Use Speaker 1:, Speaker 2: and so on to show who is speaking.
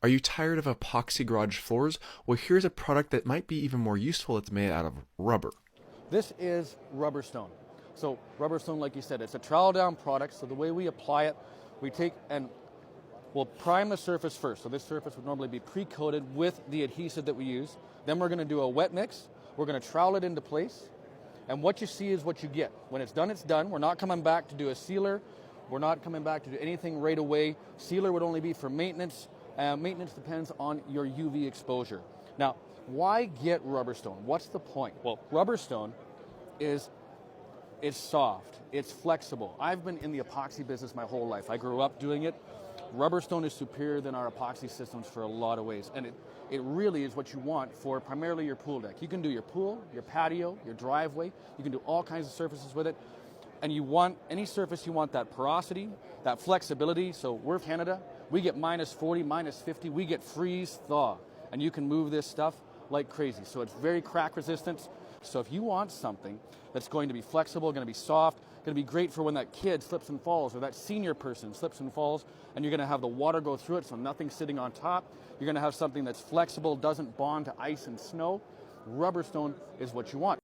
Speaker 1: Are you tired of epoxy garage floors? Well, here's a product that might be even more useful. It's made out of rubber.
Speaker 2: This is rubber stone. So rubber stone, like you said, it's a trowel down product. So the way we apply it, we take and we'll prime the surface first. So this surface would normally be pre-coated with the adhesive that we use. Then we're going to do a wet mix. We're going to trowel it into place. And what you see is what you get. When it's done, it's done. We're not coming back to do a sealer. We're not coming back to do anything right away. Sealer would only be for maintenance. Maintenance depends on your UV exposure. Now, why get rubber stone? What's the point? Well, rubber stone is it's soft, it's flexible. I've been in the epoxy business my whole life. I grew up doing it. Rubber stone is superior than our epoxy systems for a lot of ways. And it really is what you want for primarily your pool deck. You can do your pool, your patio, your driveway. You can do all kinds of surfaces with it. And you want any surface, you want that porosity, that flexibility. So we're Canada. We get minus 40, minus 50. We get freeze thaw. And you can move this stuff like crazy. So it's very crack resistant. So if you want something that's going to be flexible, going to be soft, going to be great for when that kid slips and falls or that senior person slips and falls, and you're going to have the water go through it so nothing's sitting on top. You're going to have something that's flexible, doesn't bond to ice and snow. Rubber stone is what you want.